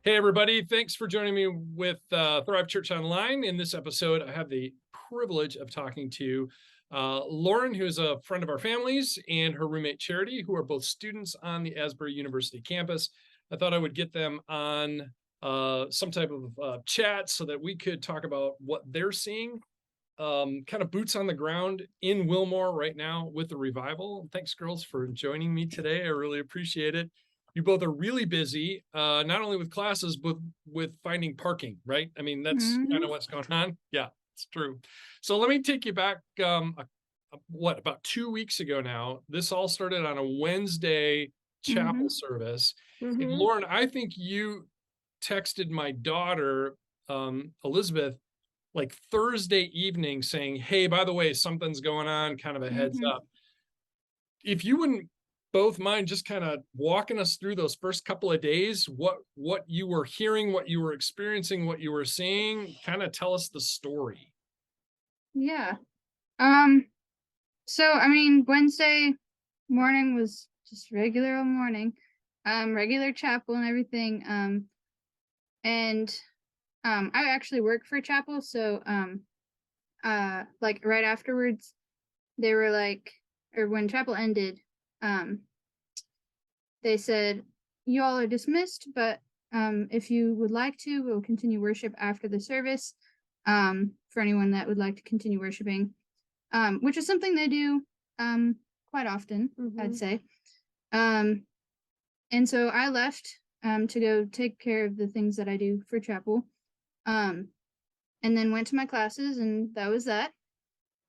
Hey, everybody. Thanks for joining me with Thrive Church Online. In this episode, I have the privilege of talking to Lauren, who is a friend of our family's, and her roommate Charity, who are both students on the Asbury University campus. I thought I would get them on some type of chat so that we could talk about what they're seeing, kind of boots on the ground in Wilmore right now with the revival. Thanks, girls, for joining me today. I really appreciate it. You both are really busy, not only with classes, but with finding parking, right? I mean, that's kind of what's going on. Yeah, it's true. So let me take you back, about 2 weeks ago now. This all started on a Wednesday chapel service. And Lauren, I think you texted my daughter, Elizabeth, like Thursday evening saying, hey, by the way, something's going on, kind of a heads up. If you wouldn't both mind just kind of walking us through those first couple of days, what you were hearing, what you were experiencing, what you were seeing, kind of tell us the story. Yeah. So I mean, Wednesday morning was just regular old morning, regular chapel and everything. I actually work for chapel, so like right afterwards, they were like, or when chapel ended, they said, you all are dismissed, but if you would like to, we'll continue worship after the service. For anyone that would like to continue worshiping, which is something they do quite often, I'd say. And so I left to go take care of the things that I do for chapel, and then went to my classes, and that was that.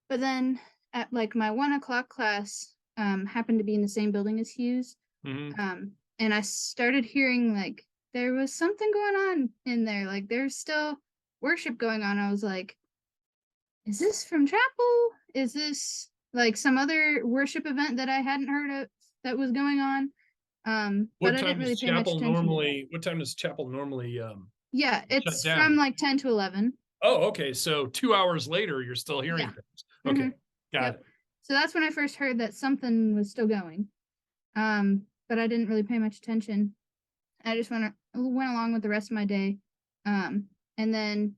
But then at like my 1:00 class happened to be in the same building as Hughes. And I started hearing like there was something going on in there, like there's still worship going on. I was like, is this from chapel? Is this like some other worship event that I hadn't heard of that was going on? But I didn't really pay much attention. What time does chapel normally Yeah, shut it's from down? like 10 to 11. Oh, okay. So 2 hours later, you're still hearing Yeah. things. Okay. Got Yep. it. So that's when I first heard that something was still going. But I didn't really pay much attention. I just went along with the rest of my day. And then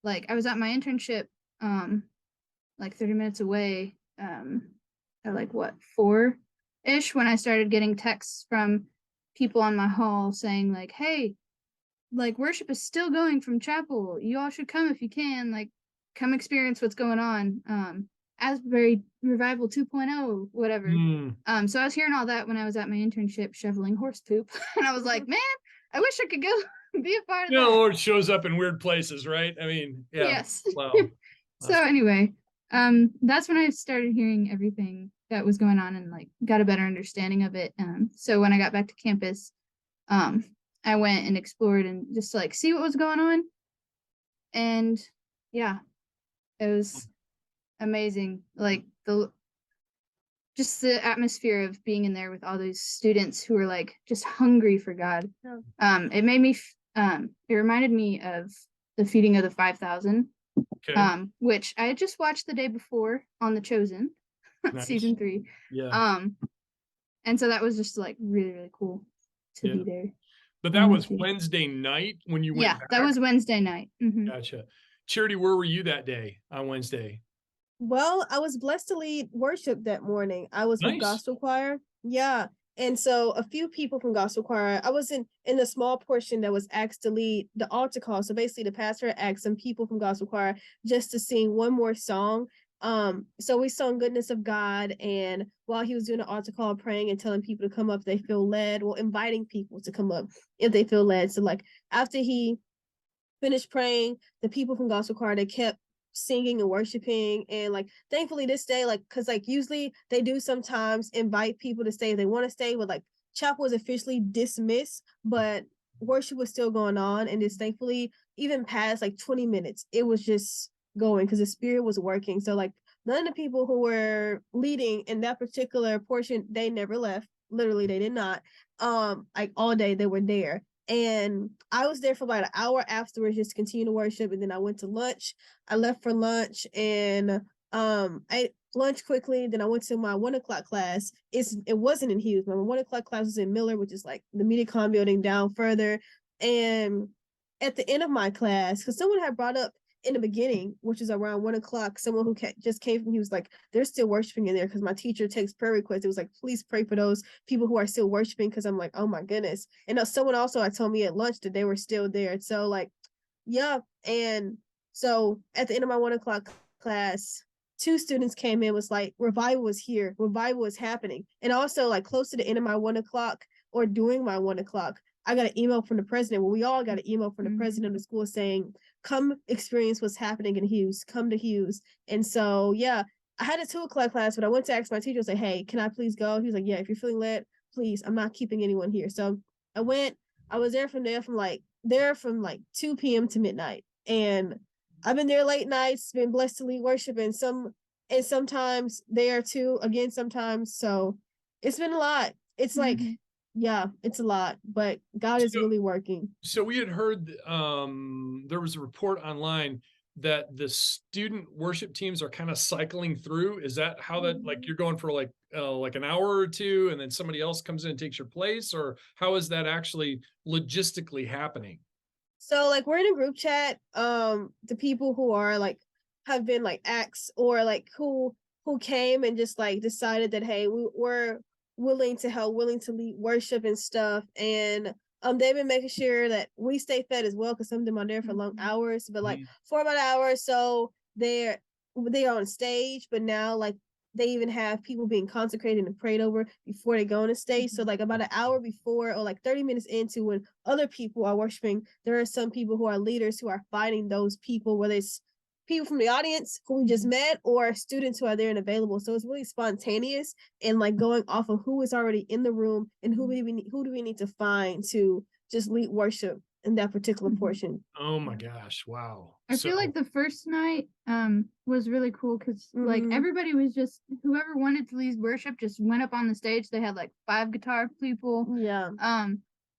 like I was at my internship like 30 minutes away at like what 4-ish when I started getting texts from people on my hall saying like, hey, like worship is still going from chapel, you all should come if you can, like come experience what's going on. Asbury Revival 2.0, whatever. So I was hearing all that when I was at my internship shoveling horse poop. And I was like, man, I wish I could go be a part of The that. Lord shows up in weird places, right? I mean, yeah. Yes. Wow. So anyway, that's when I started hearing everything that was going on and like got a better understanding of it. So when I got back to campus, I went and explored and just like see what was going on. And yeah, it was amazing. Like just the atmosphere of being in there with all these students who were like just hungry for God. It made me it reminded me of the feeding of the 5,000, which I had just watched the day before on The Chosen. Nice. Season 3. Yeah. And so that was just like really, really cool to be there. But that was Wednesday night when you went back? That was Wednesday night. Gotcha. Charity, where were you that day on Wednesday? Well, I was blessed to lead worship that morning. I was with gospel choir. Yeah. And so a few people from gospel choir, I was in the small portion that was asked to lead the altar call. So basically the pastor asked some people from gospel choir just to sing one more song. So we sung Goodness of God, and while he was doing the altar call, praying and telling people to come up if they feel led, well, inviting people to come up if they feel led. So like after he finished praying, the people from gospel choir, they kept singing and worshiping. And like thankfully this day, like because like usually they do sometimes invite people to stay if they want to stay, but like chapel was officially dismissed, but worship was still going on. And just thankfully even past like 20 minutes it was just going because the spirit was working. So like none of the people who were leading in that particular portion, they never left. Literally they did not. Like all day they were there. And I was there for about an hour afterwards, just to continue to worship. And then I went to lunch. I left for lunch and I ate lunch quickly. Then I went to my 1:00 class. It wasn't in Hughes. My 1:00 class was in Miller, which is like the MediaCom building down further. And at the end of my class, because someone had brought up in the beginning, which is around 1 o'clock, someone who just came from, he was like, they're still worshiping in there because my teacher takes prayer requests. It was like, please pray for those people who are still worshiping, because I'm like, oh my goodness. And someone also had told me at lunch that they were still there. So like, yeah. And so at the end of my 1 o'clock class, 2 students came in, was like, revival was here, revival was happening. And also like close to the end of my 1 o'clock or during my 1 o'clock, I got an email from the president. Well, we all got an email from the president of the school saying, come experience what's happening in Hughes, come to Hughes. And so, yeah, I had a 2 o'clock class, but I went to ask my teacher, say, hey, can I please go? He was like, yeah, if you're feeling led, please, I'm not keeping anyone here. So I went, I was there from 2 p.m. to midnight. And I've been there late nights, been blessed to lead worship, and sometimes there too, again, sometimes. So it's been a lot. It's like, yeah, it's a lot, but God is really working. So we had heard there was a report online that the student worship teams are kind of cycling through. Is that how that, like, you're going for like an hour or two and then somebody else comes in and takes your place, or how is that actually logistically happening? So like we're in a group chat, the people who are like have been like acts, or like who came and just like decided that, hey, we're willing to help, willing to lead worship and stuff. And they've been making sure that we stay fed as well, because some of them are there for long hours, but like for about an hour or so they are on stage. But now like they even have people being consecrated and prayed over before they go on the stage. So like about an hour before, or like 30 minutes into, when other people are worshiping, there are some people who are leaders who are fighting those people, whether it's people from the audience who we just met or students who are there and available. So it's really spontaneous and like going off of who is already in the room and who do we need to find to just lead worship in that particular portion. Oh my gosh. Wow. I feel like the first night was really cool because like everybody was just, whoever wanted to lead worship just went up on the stage. They had like 5 guitar people. Yeah.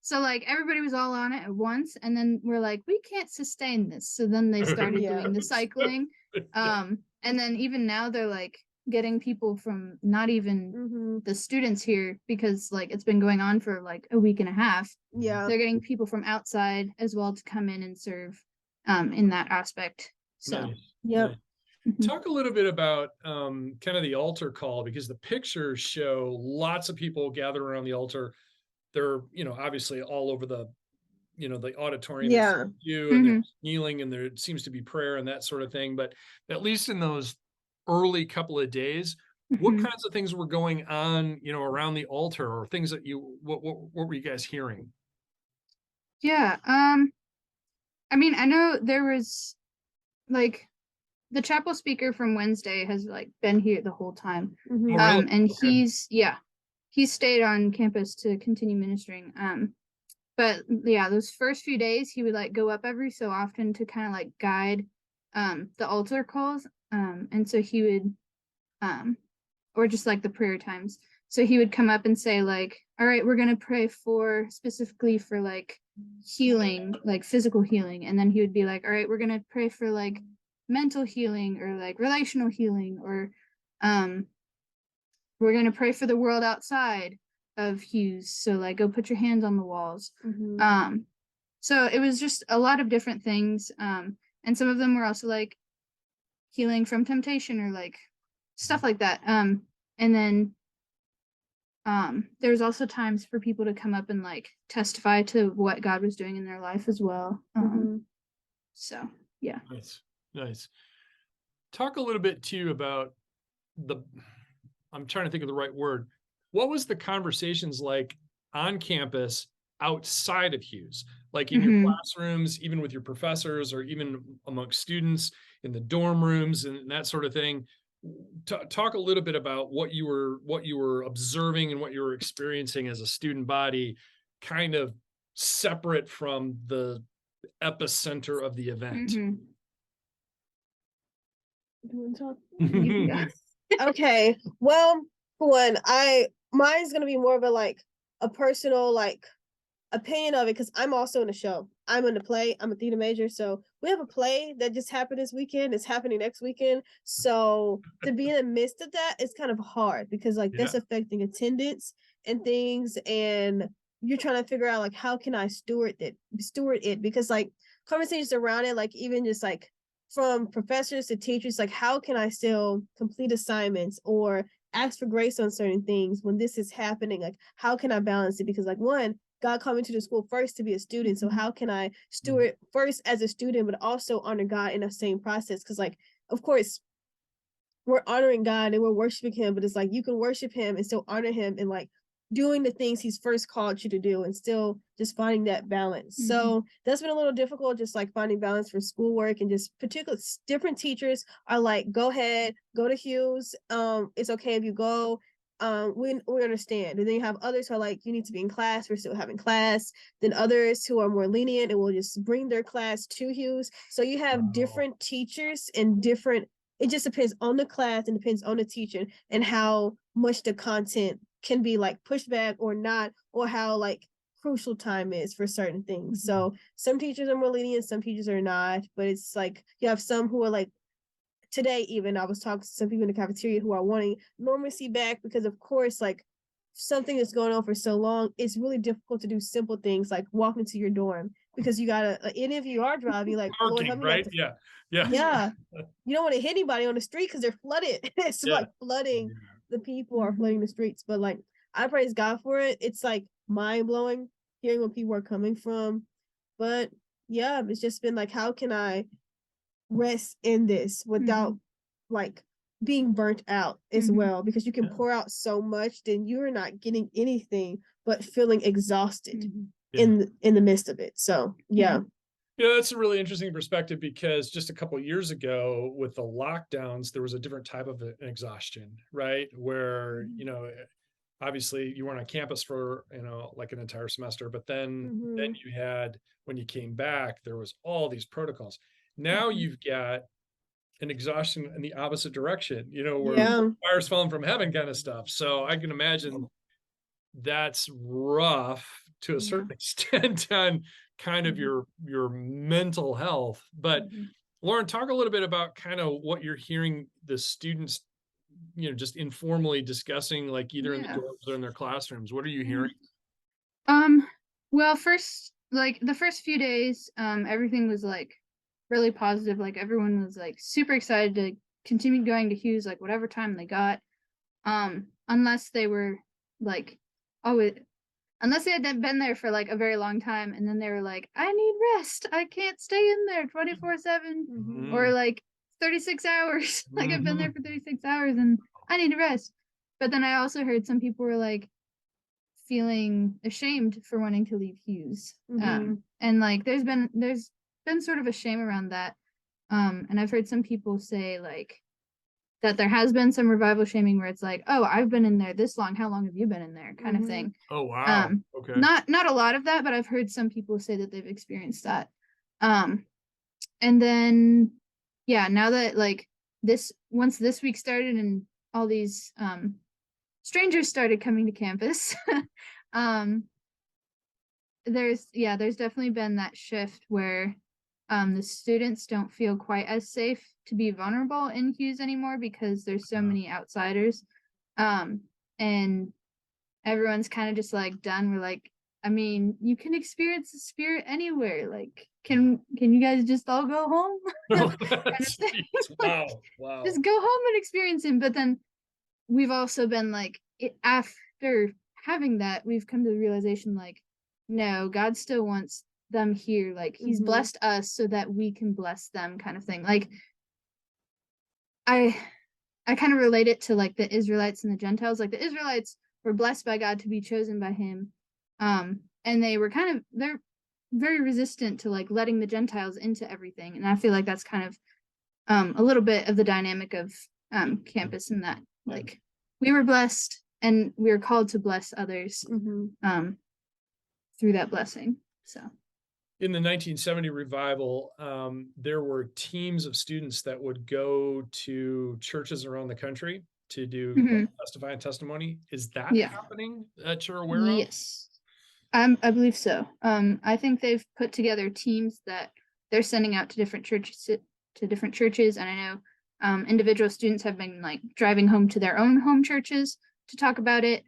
So like everybody was all on it at once, and then we're like, we can't sustain this. So then they started doing the cycling. And then even now they're like getting people from not even the students here, because like it's been going on for like a week and a half. Yeah. They're getting people from outside as well to come in and serve in that aspect. So yeah. Talk a little bit about kind of the altar call, because the pictures show lots of people gathered around the altar. They're, obviously all over the, the auditorium. Yeah. And they're kneeling, and there seems to be prayer and that sort of thing. But at least in those early couple of days, what kinds of things were going on, around the altar, or things that what were you guys hearing? Yeah. I mean, I know there was like the chapel speaker from Wednesday has like been here the whole time. Oh, really? And he's stayed on campus to continue ministering. But yeah, those first few days he would like go up every so often to kind of like guide the altar calls. And so he would or just like the prayer times. So he would come up and say like, all right, we're gonna pray specifically for like healing, like physical healing. And then he would be like, all right, we're gonna pray for like mental healing or like relational healing, or we're going to pray for the world outside of Hughes. So like go put your hands on the walls. So it was just a lot of different things. And some of them were also like healing from temptation or like stuff like that. And then there was also times for people to come up and like testify to what God was doing in their life as well. So yeah. Nice. Talk a little bit too about I'm trying to think of the right word. What was the conversations like on campus outside of Hughes? Like in your classrooms, even with your professors, or even amongst students in the dorm rooms and that sort of thing. Talk a little bit about what you were observing and what you were experiencing as a student body, kind of separate from the epicenter of the event. Okay. Well, for one, mine's gonna be more of a personal opinion of it, because I'm also in a show. I'm in the play. I'm a theater major, so we have a play that just happened this weekend. It's happening next weekend. So to be in the midst of that is kind of hard, because that's affecting attendance and things. And you're trying to figure out like, how can I steward it? Because like conversations around it, like even just like from professors to teachers, like how can I still complete assignments or ask for grace on certain things when this is happening? Like, how can I balance it? Because like one, God called me to the school first to be a student. So how can I steward first as a student, but also honor God in the same process? Because like, of course, we're honoring God and we're worshiping him, but it's like you can worship him and still honor him and like doing the things he's first called you to do and still just finding that balance. So that's been a little difficult, just like finding balance for schoolwork, and just particular different teachers are like, go ahead, go to Hughes. It's okay if you go. We understand. And then you have others who are like, you need to be in class, we're still having class. Then others who are more lenient and will just bring their class to Hughes. So you have different teachers and different, it just depends on the class and depends on the teacher and how much the content can be like pushed back or not, or how like crucial time is for certain things. So some teachers are more lenient, some teachers are not, but it's like you have some who are like, today even I was talking to some people in the cafeteria who are wanting normalcy back, because of course like something that's going on for so long, it's really difficult to do simple things like walk into your dorm, because you gotta, like, and if you are driving, like Lord help me, right? not to, Yeah. you don't want to hit anybody on the street because they're flooded. It's like flooding, the people are flooding the streets. But like I praise God for it. It's like mind blowing hearing where people are coming from. But yeah, it's just been like, how can I rest in this without like being burnt out as well? Because you can pour out so much, then you're not getting anything but feeling exhausted in the midst of it. So yeah. Yeah, that's a really interesting perspective, because just a couple of years ago with the lockdowns, there was a different type of exhaustion, right? Where, obviously you weren't on campus for, like an entire semester, but then you had, when you came back, there was all these protocols. Now you've got an exhaustion in the opposite direction, where fire's falling from heaven kind of stuff. So I can imagine that's rough to a certain extent on kind of your mental health. But Lauren, talk a little bit about kind of what you're hearing the students, just informally discussing, like either in the dorms or in their classrooms. What are you hearing? Well, first, like the first few days, everything was like really positive. Like everyone was like super excited to continue going to Hughes, like whatever time they got. Unless they were like, unless they had been there for like a very long time, and then they were like, I need rest, I can't stay in there 24/7 or like 36 hours. Like I've been there for 36 hours and I need to rest. But then I also heard some people were like feeling ashamed for wanting to leave Hughes. And like there's been sort of a shame around that. And I've heard some people say like that there has been some revival shaming where it's like, oh, I've been in there this long, how long have you been in there, kind of thing. Oh wow. Okay. Not a lot of that, but I've heard some people say that they've experienced that. And then now that like once this week started and all these strangers started coming to campus, there's definitely been that shift where the students don't feel quite as safe to be vulnerable in Hughes anymore, because there's so many outsiders. And everyone's kind of just like done. We're like, I mean, you can experience the Spirit anywhere. Like, can you guys just all go home? Wow. Just go home and experience him. But then we've also been like, after having that, we've come to the realization like, no, God still wants them here. Like he's blessed us so that we can bless them, kind of thing. Like I kind of relate it to like the Israelites and the Gentiles. Like the Israelites were blessed by God to be chosen by him. And they're very resistant to like letting the Gentiles into everything. And I feel like that's kind of a little bit of the dynamic of campus, in that like we were blessed and we were called to bless others through that blessing. So in the 1970 revival, there were teams of students that would go to churches around the country to do testifying testimony. Is that happening that you're aware of? Yes, I believe so. I think they've put together teams that they're sending out to different churches, and I know individual students have been like driving home to their own home churches to talk about it.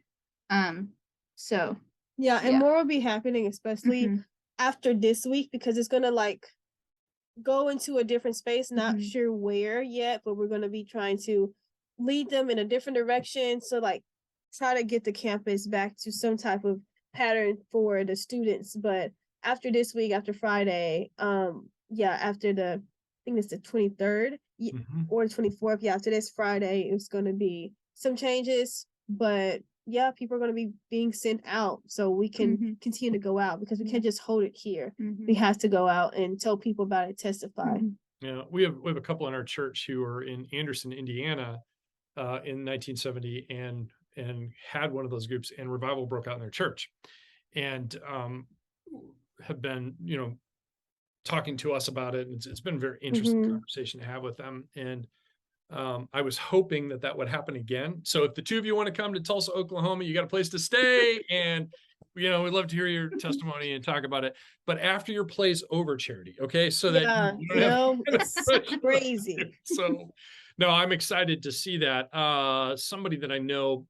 So Yeah, and Yeah. more will be happening, especially after this week, because it's gonna like go into a different space, not sure where yet, but we're gonna be trying to lead them in a different direction. So like try to get the campus back to some type of pattern for the students. But after this week, after Friday, after I think it's the 23rd or the 24th, after this Friday, it's gonna be some changes, but yeah, people are going to be being sent out so we can continue to go out, because we can't just hold it here. We have to go out and tell people about it, testify. Yeah, we have a couple in our church who are in Anderson, Indiana, in 1970, and had one of those groups, and revival broke out in their church, and have been, talking to us about it. And it's been a very interesting conversation to have with them. And I was hoping that would happen again. So if the two of you want to come to Tulsa, Oklahoma, you got a place to stay, and we'd love to hear your testimony and talk about it. But after your play's over, Charity, okay? So that you don't have it's crazy. So no, I'm excited to see that. Somebody that I know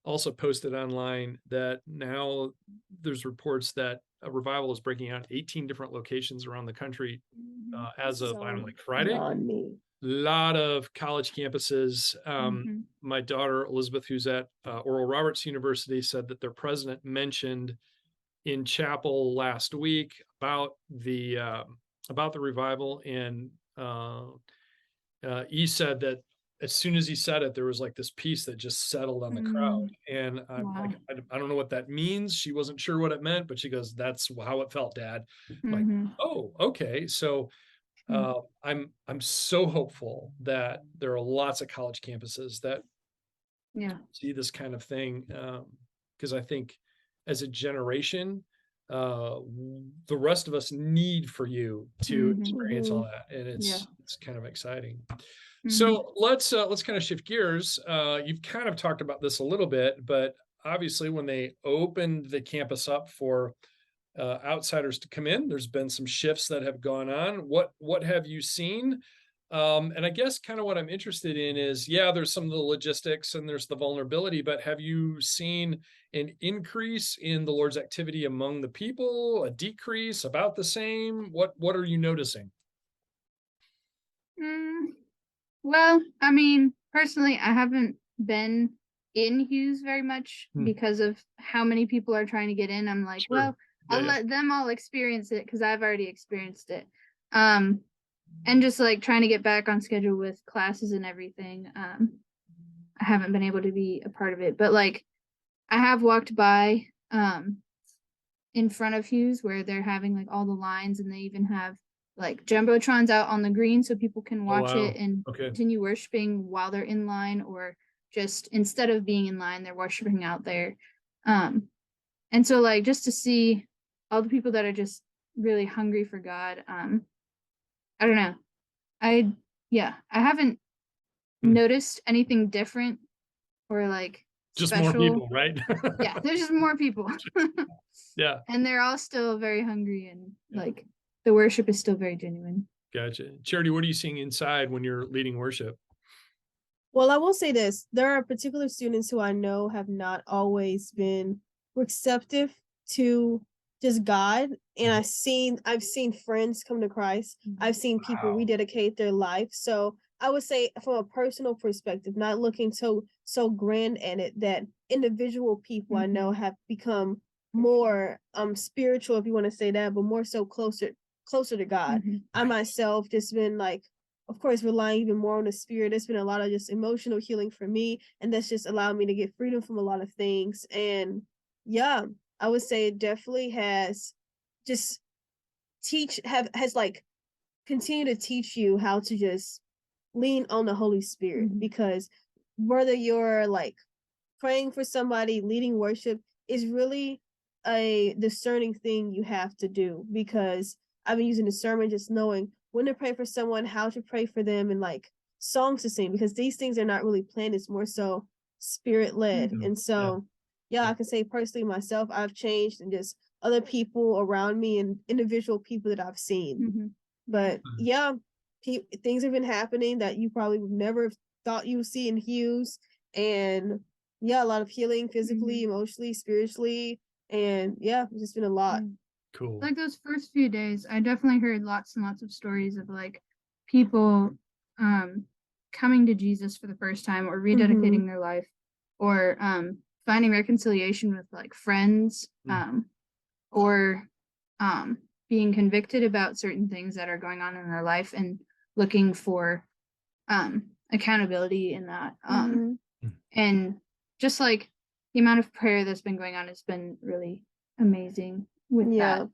also posted online that now there's reports that a revival is breaking out 18 different locations around the country as of Friday. Lot of college campuses. My daughter Elizabeth, who's at Oral Roberts University, said that their president mentioned in chapel last week about the revival, and he said that as soon as he said it, there was like this peace that just settled on the crowd. And I'm like, I don't know what that means. She wasn't sure what it meant, but she goes, "That's how it felt, Dad." Like, oh, okay. So I'm so hopeful that there are lots of college campuses that see this kind of thing, because I think as a generation, the rest of us need for you to experience all that, and it's kind of exciting. So let's kind of shift gears. You've kind of talked about this a little bit, but obviously when they opened the campus up for outsiders to come in, there's been some shifts that have gone on. What have you seen? And I guess kind of what I'm interested in is, there's some of the logistics and there's the vulnerability, but have you seen an increase in the Lord's activity among the people, a decrease, about the same? What are you noticing? Well, I mean, personally, I haven't been in Hughes very much because of how many people are trying to get in. I'm like, well, I'll let them all experience it because I've already experienced it. And just like trying to get back on schedule with classes and everything. I haven't been able to be a part of it, but like I have walked by in front of Hughes where they're having like all the lines, and they even have like jumbotrons out on the green so people can watch it and continue worshiping while they're in line, or just instead of being in line, they're worshiping out there. And so like just to see all the people that are just really hungry for God. I don't know. I haven't noticed anything different or like just special. More people, right? Yeah, there's just more people. Yeah. And they're all still very hungry, and like the worship is still very genuine. Gotcha. Charity, what are you seeing inside when you're leading worship? Well, I will say this. There are particular students who I know have not always been receptive to just God. And I've seen friends come to Christ. I've seen people rededicate their life. So I would say from a personal perspective, not looking so grand at it, that individual people I know have become more spiritual, if you want to say that, but more so closer to God. I myself just been like, of course, relying even more on the Spirit. It's been a lot of just emotional healing for me, and that's just allowed me to get freedom from a lot of things. And yeah, I would say it definitely has just has like continue to teach you how to just lean on the Holy Spirit, because whether you're like praying for somebody, leading worship is really a discerning thing you have to do, because I've been using discernment, just knowing when to pray for someone, how to pray for them, and like songs to sing, because these things are not really planned. It's more so spirit led. And so, I can say personally myself, I've changed, and just other people around me and individual people that I've seen. But things have been happening that you probably would never thought you would see in Hughes. And yeah, a lot of healing physically, emotionally, spiritually, and yeah, it's just been a lot. Cool. Like those first few days, I definitely heard lots and lots of stories of like people coming to Jesus for the first time or rededicating their life, or finding reconciliation with like friends, or being convicted about certain things that are going on in their life and looking for accountability in that. And just like the amount of prayer that's been going on has been really amazing with that.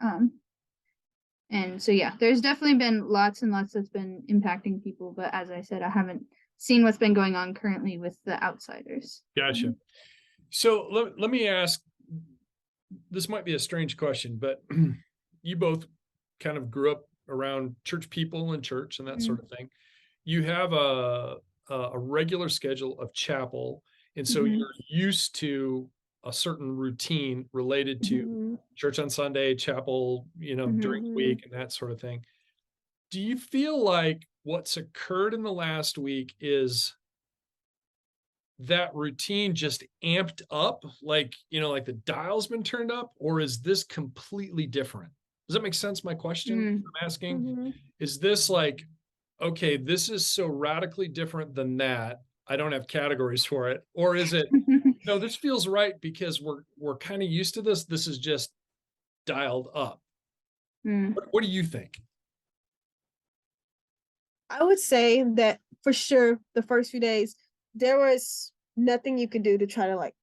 And so yeah, there's definitely been lots and lots that's been impacting people, but as I said, I haven't seen what's been going on currently with the outsiders. Gotcha. So let me ask, this might be a strange question, but you both kind of grew up around church people and church and that sort of thing. You have a regular schedule of chapel, and so you're used to a certain routine related to church on Sunday, chapel, during the week and that sort of thing. Do you feel like what's occurred in the last week is that routine just amped up, like the dial's been turned up, or is this completely different? Does that make sense? My question I'm asking is this like, okay, this is so radically different than that, I don't have categories for it, or is it no, this feels right because we're kind of used to this. This is just dialed up. What do you think? I would say that for sure the first few days there was nothing you could do to try to like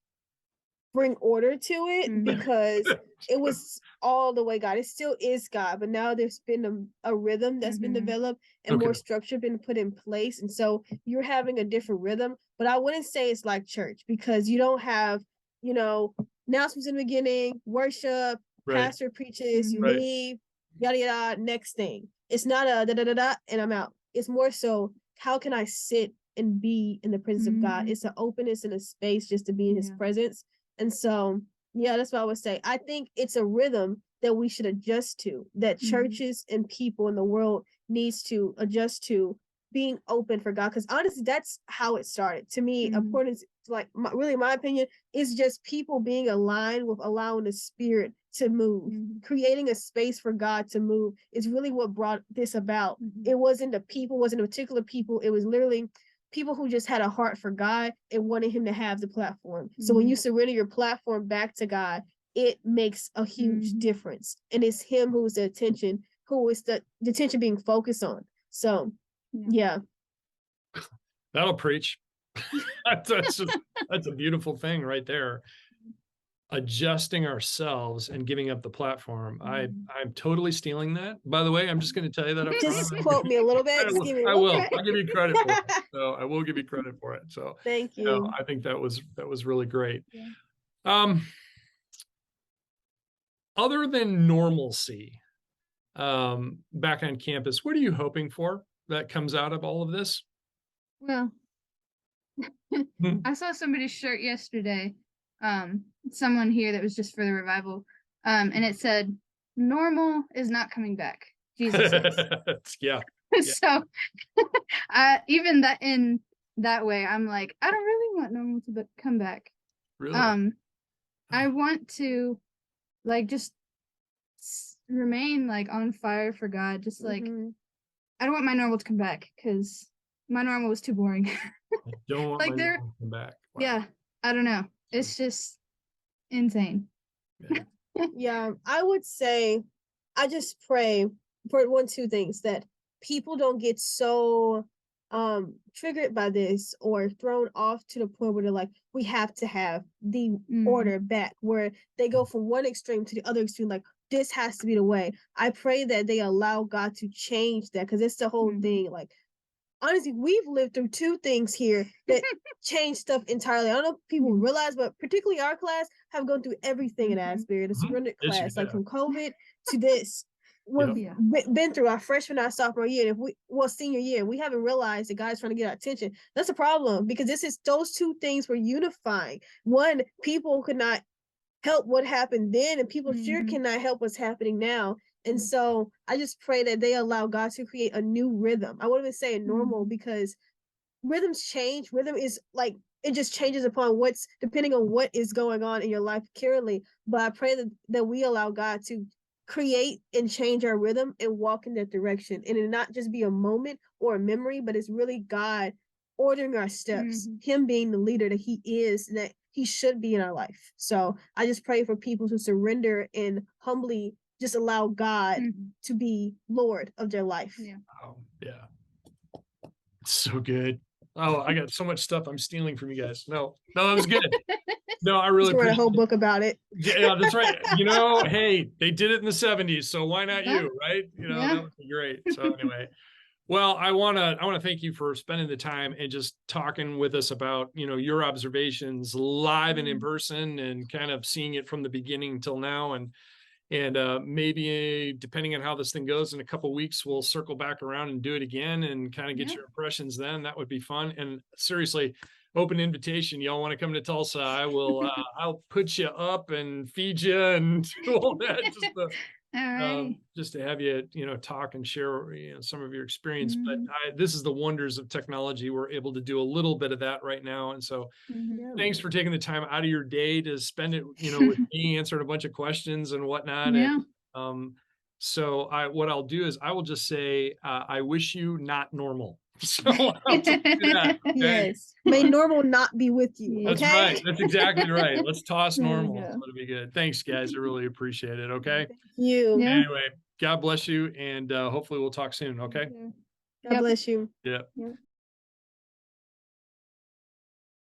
bring order to it because it was all the way God. It still is God, but now there's been a rhythm that's been developed and more structure been put in place. And so you're having a different rhythm, but I wouldn't say it's like church because you don't have, announcements in the beginning, worship, pastor preaches, you leave, yada, yada, next thing. It's not a da, da, da, da, and I'm out. It's more so, how can I sit and be in the presence of God? It's an openness and a space just to be in his presence. And so, yeah, that's what I would say. I think it's a rhythm that we should adjust to, that churches and people in the world needs to adjust to, being open for God. Because honestly, that's how it started. To me, importance, like really my opinion, is just people being aligned with allowing the spirit to move. Creating a space for God to move is really what brought this about. It wasn't the people, wasn't a particular people. It was literally people who just had a heart for God and wanted him to have the platform. So when you surrender your platform back to God, it makes a huge difference. And it's him who is the attention, who is the attention being focused on. So yeah. That'll preach. that's a beautiful thing right there. Adjusting ourselves and giving up the platform. I'm totally stealing that. By the way, I'm just going to tell you that up front. Just quote me a little bit. I will. I'll give you credit for it. So I will give you credit for it. So thank you. I think that was really great. Other than normalcy, back on campus, what are you hoping for that comes out of all of this? Well, I saw somebody's shirt yesterday. Someone here that was just for the revival. And it said, "Normal is not coming back. Jesus is." Yeah. So even that in that way, I'm like, I don't really want normal to come back. Really? I want to like just remain like on fire for God. Just like I don't want my normal to come back because my normal was too boring. I don't want like my normal to come back. Wow. Yeah, I don't know. It's just insane. Yeah, I would say I just pray for two things: that people don't get so triggered by this or thrown off to the point where they're like, we have to have the order back, where they go from one extreme to the other extreme, like this has to be the way. I pray that they allow God to change that, because it's the whole thing. Like, honestly, we've lived through two things here that changed stuff entirely. I don't know if people realize, but particularly our class have gone through everything in Asbury, the surrendered class, like from COVID to this. We've been through our freshman, our sophomore year, and senior year. We haven't realized that God's trying to get our attention. That's a problem, because those two things were unifying. One, people could not help what happened then, and people sure cannot help what's happening now. And so I just pray that they allow God to create a new rhythm. I wouldn't even say normal, because rhythms change. Rhythm is like it just changes upon what's depending on what is going on in your life currently. But I pray that we allow God to create and change our rhythm and walk in that direction, and it not just be a moment or a memory, but it's really God ordering our steps, him being the leader that he is, and that he should be in our life. So I just pray for people to surrender and humbly just allow God to be Lord of their life. Yeah. Oh, yeah. So good. Oh, I got so much stuff I'm stealing from you guys. No, that was good. No, I really wrote a appreciate whole it. book about it. Yeah, that's right. Hey, they did it in the 70s, so why not you, right? That would be great. So anyway, well, I want to thank you for spending the time and just talking with us about, your observations live and in person, and kind of seeing it from the beginning till now. And maybe depending on how this thing goes in a couple of weeks, we'll circle back around and do it again and kind of get your impressions then. That would be fun. And seriously, open invitation. Y'all want to come to Tulsa? I will. I'll put you up and feed you and do all that. Just to have you, talk and share, some of your experience. But this is the wonders of technology. We're able to do a little bit of that right now. And so thanks for taking the time out of your day to spend it, with me, answering a bunch of questions and whatnot. Yeah. And so what I'll do is I will just say, I wish you not normal. So I'll just do that. Okay? Yes. May normal not be with you. That's okay? right. That's exactly right. Let's toss There you normal. go. That'll be good. Thanks, guys. I really appreciate it. Okay. Thank you. Yeah. Anyway, God bless you. And hopefully we'll talk soon. Okay. God bless you. Yeah.